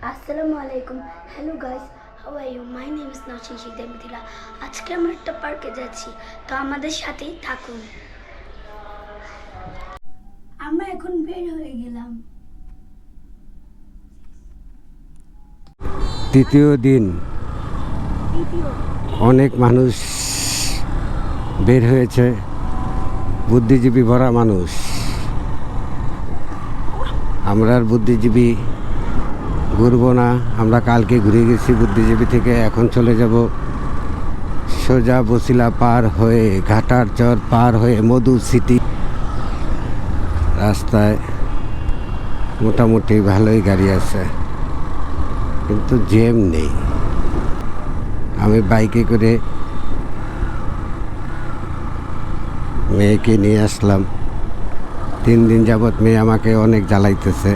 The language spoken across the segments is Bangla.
আসসালামু আলাইকুম। Hello guys, how are you? My name is Naushin Sikdar Mithila. আজকে আমরা একটা পার্কে যাচ্ছি, তো আমাদের সাথেই থাকুন। আমরা এখন বের হয়ে গেলাম। তৃতীয় দিন অনেক মানুষ বের হয়েছে, বুদ্ধিজীবী ভরা মানুষ। আমরা আর বুদ্ধিজীবী ঘুরবো না, আমরা কালকে ঘুরে গেছি বুদ্ধিজীবী থেকে। এখন চলে যাব সোজা বসিলা পার হয়ে ঘাটার চর পার হয়ে মধু সিটি। রাস্তায় মোটামুটি ভালোই গাড়ি আছে, কিন্তু জ্যাম নেই। আমি বাইকে করে মেয়েকে নিয়ে আসলাম। 3 দিন যাবৎ মেয়ে আমাকে অনেক জ্বালাইতেছে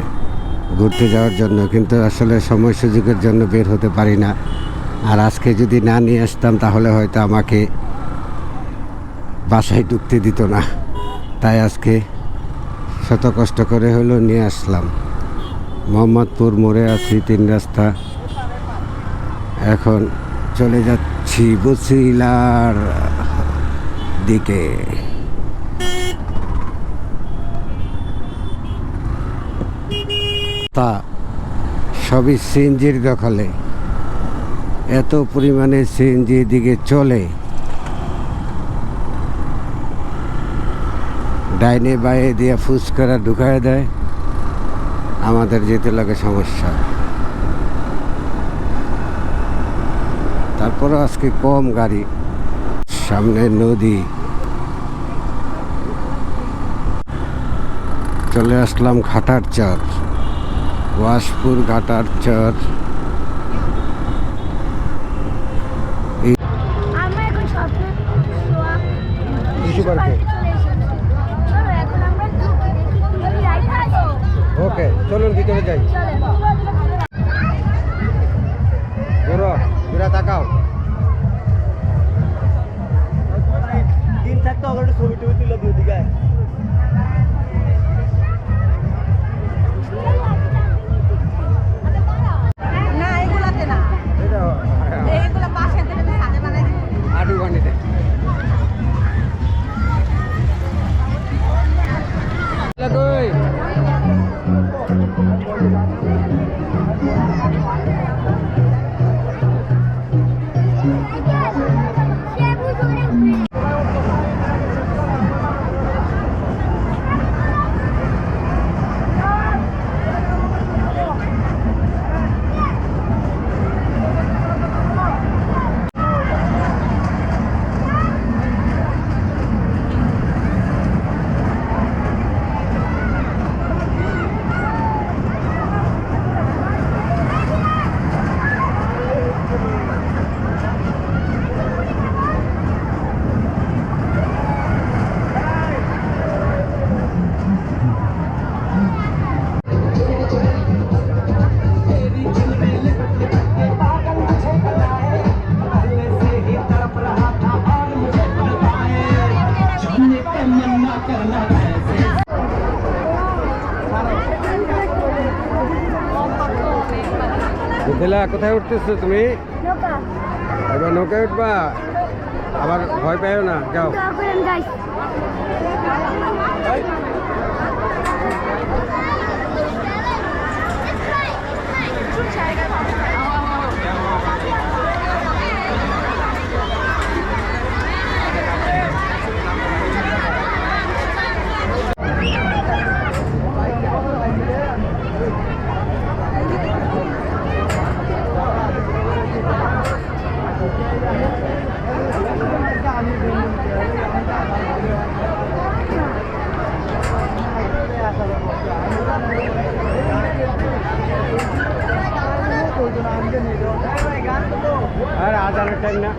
ঘুরতে যাওয়ার জন্য, কিন্তু আসলে সময় সুযোগের জন্য বের হতে পারি না। আর আজকে যদি না নিয়ে আসতাম তাহলে হয়তো আমাকে বাসায় ঢুকতে দিত না। তাই আজকে শত কষ্ট করে হলেও নিয়ে আসলাম। মোহাম্মদপুর মোড়ে আছি, 3 রাস্তা। এখন চলে যাচ্ছি বসিলার দিকে। তা সবই সিএনজির দখলে, এত পরিমাণে সিএনজি দিকে চলে, ডাইনে বাইরে দিয়ে ফুসকারা ঢুকায় দেয়। আমাদের যেতে লাগে সমস্যা। তারপরও আজকে কম গাড়ি। সামনে নদী। চলে আসলাম ঘাটার চর, ওয়াশপুর ঘাটার চর। আমরা এখন স্বপ্ন ওকে, চলুন ভিতরে যাই। ঘুরা তাকাও। দিন থাকতে অলরেডি ছবি টবি তুলে দিয়ে দিকে না এগুলাতে না, এইগুলা পাশে দিলে সাজে বানাই আডু বানিয়ে বুঝলা। কোথায় উঠতেছো তুমি? এবার নৌকায় উঠবা, আবার ভয় পাইও না, যাও। আর আজানের টাইম না।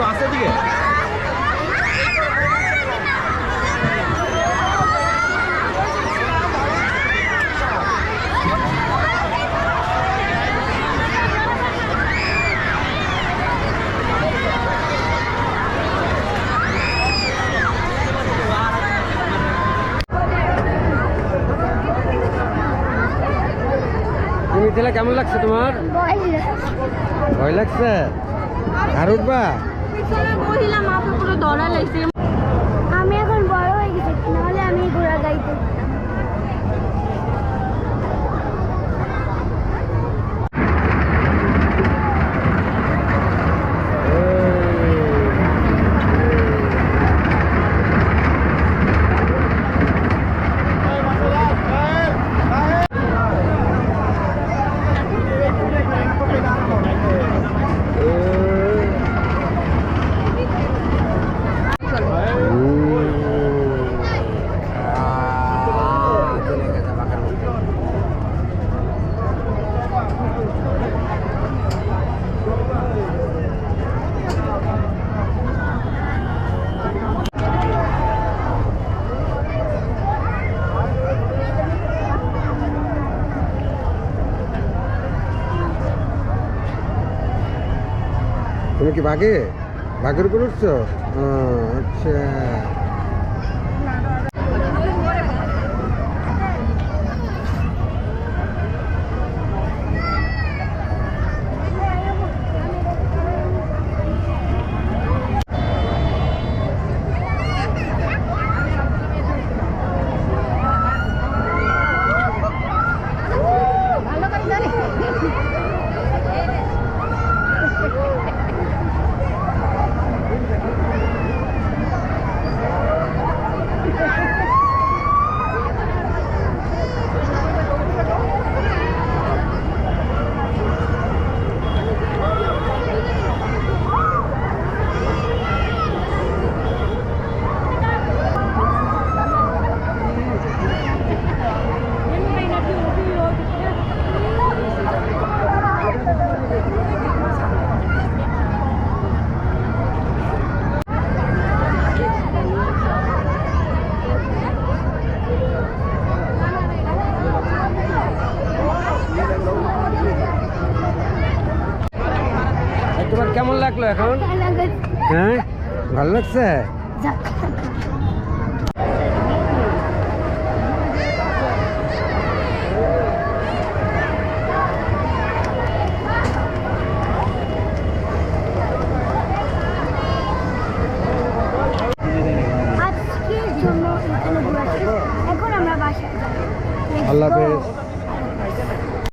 কেউ আছে এদিকে? তুমি তাহলে কেমন লাগছে তোমার? ভয় লাগছে? আর উঠবা? পিছনে মহিলা মাপে পুরো দৌড়া লাগছে। আমি এখন বড় হয়ে গেছি, নাহলে আমি ঘোড়া গাইতে তুমি কি বাঘের উপর উঠছো? আচ্ছা, তোমার কেমন লাগলো এখন? হ্যাঁ, ভালো লাগছে? আজকের জন্য এখানে ঘোরা শেষ। এখন আমরা বাসায় যাই। Let's Allah go. হাফেজ।